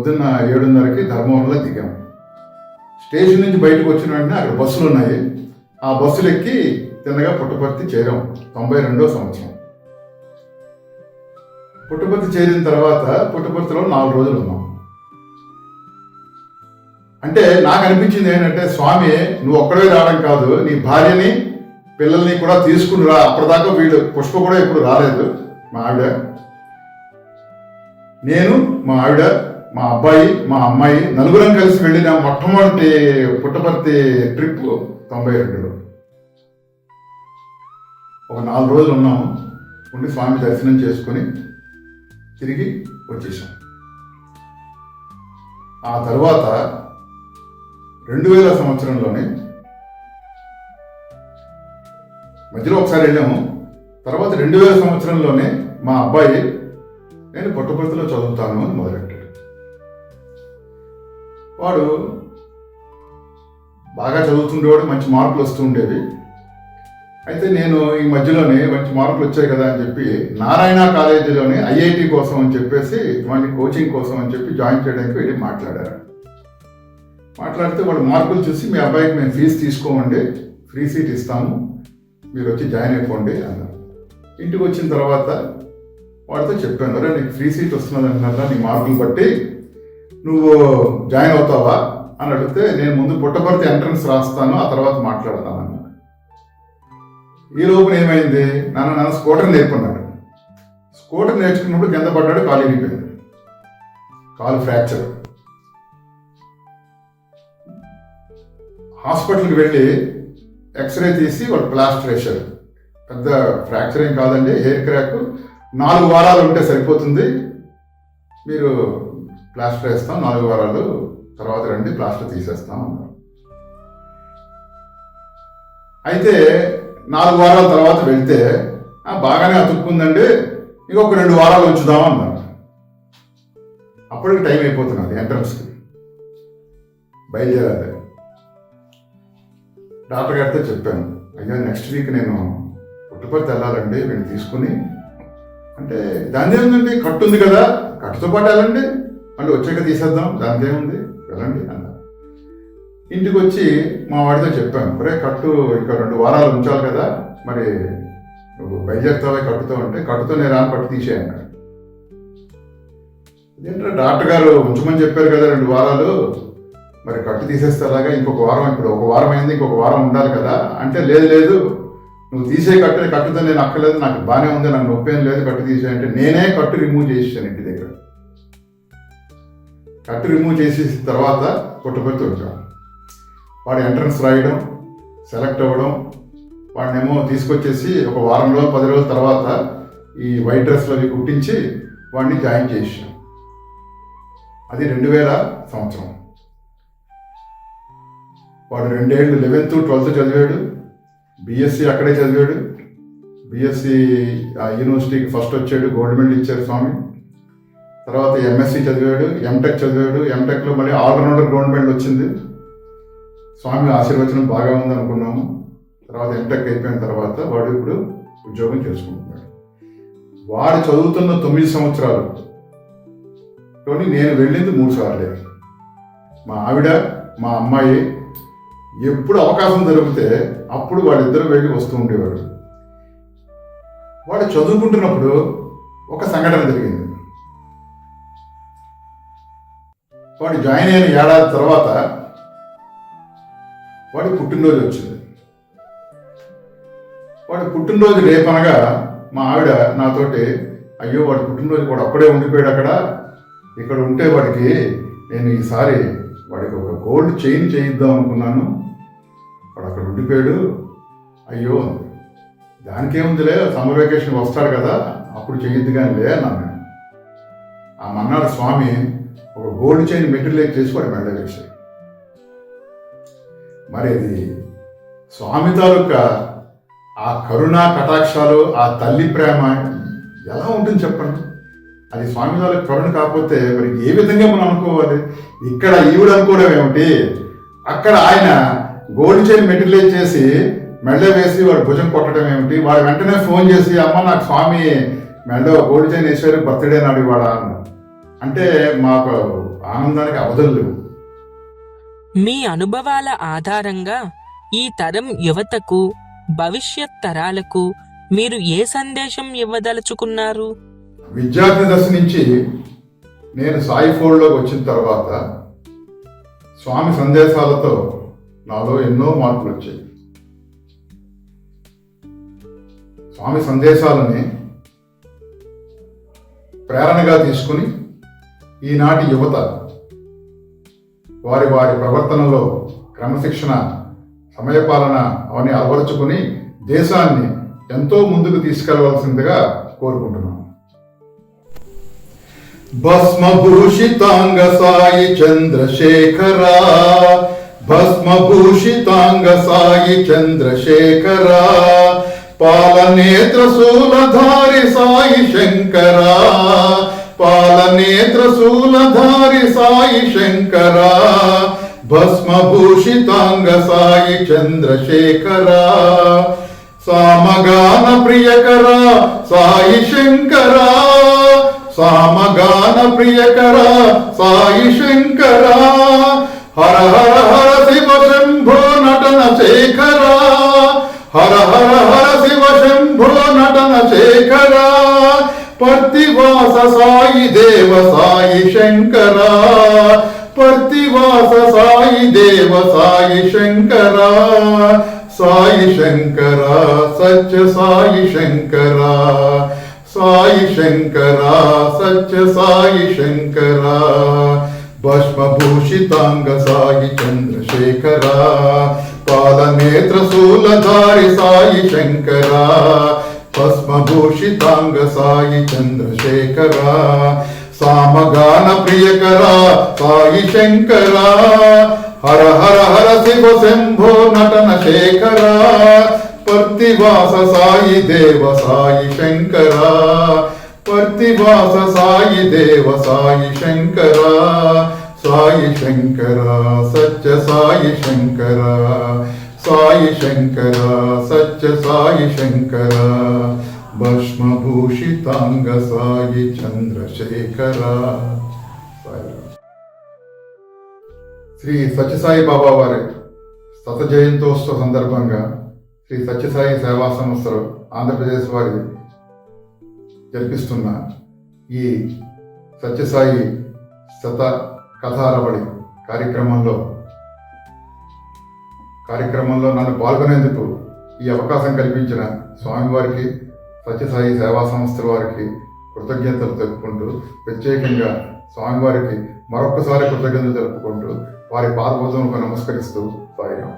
పొద్దున్న 7:30కి ధర్మవరంలో దిగాం. స్టేషన్ నుంచి బయటకు వచ్చిన వెంటనే అక్కడ బస్సులు ఉన్నాయి. ఆ బస్సులు ఎక్కి తిన్నగా పుట్టపర్తి చేరాం. 92వ సంవత్సరం. పుట్టపర్తి చేరిన తర్వాత పుట్టపర్తిలో 4 రోజులు ఉన్నాం. అంటే నాకు అనిపించింది ఏంటంటే, స్వామి నువ్వు ఒక్కడే రావడం కాదు, నీ భార్యని పిల్లల్ని కూడా తీసుకుని రా. అప్పటిదాకా వీడు పుష్ప కూడా ఎప్పుడు రాలేదు. మా ఆవిడ, నేను, మా ఆవిడ, మా అబ్బాయి, మా అమ్మాయి నలుగురం కలిసి వెళ్ళిన మొట్టమొదటి పుట్టపర్తి ట్రిప్ 92లో. ఒక 4 రోజులు ఉన్నాము. ఉండి స్వామి దర్శనం చేసుకుని తిరిగి వచ్చేసాం. ఆ తర్వాత 2000 సంవత్సరంలోనే మధ్యలో ఒకసారి వెళ్ళాము. తర్వాత 2000 సంవత్సరంలోనే మా అబ్బాయి నేను పుట్టపర్తిలో చదువుతాను అని మొదలెట్టాడు. వాడు బాగా చదువుతుండేవాడు, మంచి మార్కులు వస్తూ ఉండేవి. అయితే నేను ఈ మధ్యలోనే మంచి మార్కులు వచ్చాయి కదా అని చెప్పి నారాయణ కాలేజీలోనే IIT కోసం అని చెప్పేసి వాడిని కోచింగ్ కోసం అని చెప్పి జాయిన్ చేయడానికి వెళ్ళి మాట్లాడారు. మాట్లాడితే వాళ్ళు మార్కులు చూసి మీ అబ్బాయికి మేము ఫీజు తీసుకోమండి, ఫ్రీ సీట్ ఇస్తాము, మీరు వచ్చి జాయిన్ అయిపోండి అన్నారు. ఇంటికి వచ్చిన తర్వాత వాడితో చెప్పాను, అరే నీకు ఫ్రీ సీట్ వస్తున్నది అంటున్నారా, నీ మార్కులు బట్టి నువ్వు జాయిన్ అవుతావా అని అడిగితే, నేను ముందు పుట్టపర్తి ఎంట్రన్స్ రాస్తాను, ఆ తర్వాత మాట్లాడతాను అన్నాడు. ఈ లోపల ఏమైంది, నాన్న స్కూటర్ నేర్పున్నాడు. స్కూటర్ నేర్చుకున్నప్పుడు కింద పడ్డాడు, కాలు ఇరిగిపోయింది, కాలు ఫ్రాక్చర్. హాస్పిటల్కి వెళ్ళి ఎక్స్రే తీసి వాళ్ళు ప్లాస్టర్ వేశారు. పెద్ద ఫ్రాక్చర్ ఏం కాదండి, హెయిర్ క్రాక్, 4 వారాలు ఉంటే సరిపోతుంది, మీరు ప్లాస్టర్ వేస్తాం, 4 వారాలు తర్వాత రండి ప్లాస్టర్ తీసేస్తాం అన్నారు. అయితే 4 వారాల తర్వాత వెళ్తే బాగానే అతుక్కుందండి, ఇంకొక 2 వారాలు ఉంచుదాం అన్నారు. అప్పటికి టైం అయిపోతున్నది, ఎంట్రన్స్కి బయలుదేరాలి. డాక్టర్ గారితో చెప్పాను, అయ్యా నెక్స్ట్ వీక్ నేను పుట్టపర్తి వెళ్ళాలండి, వీడిని తీసుకుని. అంటే దాని ఏముందండి, కట్టు ఉంది కదా, కట్టుతో పాటు వెళ్ళండి, మళ్ళీ వచ్చాక తీసేద్దాం, దానికి ఏముంది, వెళ్ళండి అన్నారు. ఇంటికి వచ్చి మా వాడితో చెప్పాను, ఒరే కట్టు ఇంకా 2 వారాలు ఉంచాలి కదా, మరి నువ్వు బయలుదేరుతావే కట్టుతో అంటే, కట్టుతో నేను రాను, కట్టు తీసేయన్నాడు. ఏంటంటే డాక్టర్ గారు ఉంచమని చెప్పారు కదా 2 వారాలు, మరి కట్టు తీసేస్తే అలాగా, ఇంకొక వారం, ఇప్పుడు 1 వారం అయింది, ఇంకొక వారం ఉండాలి కదా అంటే, లేదు నువ్వు తీసే కట్టుతో నేను అక్కర్లేదు, నాకు బాగానే ఉంది, నాకు నొప్పి ఏం లేదు, కట్టు తీసేయంటే నేనే కట్టు రిమూవ్ చేసేసాను ఇంటి దగ్గర. కట్టు రిమూవ్ చేసేసిన తర్వాత పుట్టపర్తి వచ్చాను. వాడు ఎంట్రన్స్ రాయడం, సెలెక్ట్ అవ్వడం, వాడినేమో తీసుకొచ్చేసి ఒక వారం రోజులు 10 రోజుల తర్వాత ఈ వైట్ డ్రెస్లో అవి కుట్టించి వాడిని జాయిన్ చేసాం. అది 2000 సంవత్సరం. వాడు 2 ఏళ్ళు 11th 12th చదివాడు. BSc అక్కడే చదివాడు. BSc యూనివర్సిటీకి ఫస్ట్ వచ్చాడు, గోల్డ్ మెడల్ ఇచ్చారు స్వామి. తర్వాత MSc చదివాడు, MTech చదివాడు. MTechలో మళ్ళీ ఆల్రౌండర్ గోల్డ్ మెడల్ వచ్చింది. స్వామి ఆశీర్వచనం బాగా ఉంది అనుకున్నాము. తర్వాత MTech అయిపోయిన తర్వాత వాడు ఇప్పుడు ఉద్యోగం చేసుకుంటున్నాడు. వాడు చదువుతున్న 9 సంవత్సరాలు నేను వెళ్ళింది 3 సార్లే. మా ఆవిడ, మా అమ్మాయి ఎప్పుడు అవకాశం దొరికితే అప్పుడు వాళ్ళిద్దరూ వెళ్ళి వస్తూ ఉండేవాడు. వాడు చదువుకుంటున్నప్పుడు ఒక సంఘటన జరిగింది. వాడు జాయిన్ అయిన ఏడాది తర్వాత వాడి పుట్టినరోజు వచ్చింది. వాడి పుట్టినరోజు రేపనగా మా ఆవిడ నాతోటి, అయ్యో వాడి పుట్టినరోజు వాడు అక్కడే ఉండిపోయాడు, ఇక్కడ ఉంటే వాడికి నేను ఈసారి వాడికి ఒక గోల్డ్ చైన్ చేయిద్దాం అనుకున్నాను, వాడు అక్కడ ఉండిపోయాడు, అయ్యో దానికేముందిలే, సమ్మర్ వెకేషన్ వస్తాడు కదా అప్పుడు చేయొద్దు కానీ అన్నాను. ఆ మన్నాడు స్వామి ఒక గోల్డ్ చైన్ మెటీరియల్ చేసి వాడు మెడ వేశాడు. మరి అది స్వామి తాలూకా ఆ కరుణా కటాక్షాలు, ఆ తల్లి ప్రేమ ఎలా ఉంటుంది చెప్పండి. అది స్వామి తాలూకా కరుణ కాకపోతే మరి ఏ విధంగా మనం అనుకోవాలి. ఇక్కడ ఈవిడ అనుకోవడం ఏమిటి, అక్కడ ఆయన గోల్డ్ చైన్ మెటీరియల్ చేసి మెడ వేసి వాడు భుజం కొట్టడం ఏమిటి. వాడు వెంటనే ఫోన్ చేసి, అమ్మ నాకు స్వామి మెడ గోల్డ్ చైన్ వేసారు, బర్త్డే నాడు ఇవాళ అన్నారు. అంటే మాకు ఆనందానికి అవధులు లేవు. మీ అనుభవాల ఆధారంగా ఈ తరం యువతకు, భవిష్యత్ తరాలకు మీరు ఏ సందేశం ఇవ్వదలుచుకున్నారు? విద్యార్థి దశ నుంచి నేను సాయి ఫోల్డ్లోకి వచ్చిన తర్వాత స్వామి సందేశాలతో నాలో ఎన్నో మార్పులు వచ్చాయి. స్వామి సందేశాలని ప్రేరణగా తీసుకుని ఈనాటి యువత వారి వారి ప్రవర్తనలో క్రమశిక్షణ, సమయపాలన అవన్నీ అలవరుచుకుని దేశాన్ని ఎంతో ముందుకు తీసుకెళ్లవలసిందిగా కోరుకుంటున్నాను. భస్మభూషితాంగ సాయి చంద్రశేఖరా, భస్మభూషితాంగ సాయి చంద్రశేఖరా, పాలనేత్ర శూలధారి సాయి శంకరా, పాలనేత్ర శూలధారి సాయి శంకరా, భస్మభూషితాంగ సాయి చంద్రశేఖరా, సామగాన ప్రియకరా సాయి శంకరా, సామగాన ప్రియకరా సాయి శంకరా, హర హర హర శివ శంభో నటన శేఖరా, హర హర హర శివ శంభో నటన శేఖరా, పర్తివాస సాయి దేవ సాయి శంకరా, పర్తివాస సాయి దేవ సాయి శంకరా, సాయి శంకరా సత్య సాయి శంకరా, సాయి శంకరా సత్య సాయి శంకరా, భస్మభూషితాంగ సాయి చంద్రశేఖరా, పాలనేత్ర శూలధారి సాయి శంకరా, భస్మభూషితాంగ సాయి చంద్రశేఖరా, సామగాన ప్రియకరా సాయి శంకరా, హర హర హర శివ శంభో నటన శేఖరా, పర్తివాస సాయి దేవ సాయి శంకరా, పర్తివాస సాయి దేవ సాయి శంకరా, సాయి శంకరా సత్య సాయి శంకరా, సాయి శంకరా సత్య సాయి శంకరా, భస్మభూషితాంగ సాయి చంద్రశేఖరా. శ్రీ సత్యసాయి బాబా వారి శత జయంతోత్సవ సందర్భంగా శ్రీ సత్యసాయి సేవా సంస్థలు ఆంధ్రప్రదేశ్ వారి జరిపిస్తున్న ఈ సత్యసాయి శత కథారవళి కార్యక్రమంలో నన్ను పాల్గొనేందుకు ఈ అవకాశం కల్పించిన స్వామివారికి, సత్యసాయి సేవా సంస్థల వారికి కృతజ్ఞతలు తెలుపుకుంటూ, ప్రత్యేకంగా స్వామివారికి మరొకసారి కృతజ్ఞతలు తెలుపుకుంటూ వారి పాదపూజలకు నమస్కరిస్తూ సాయిరాం.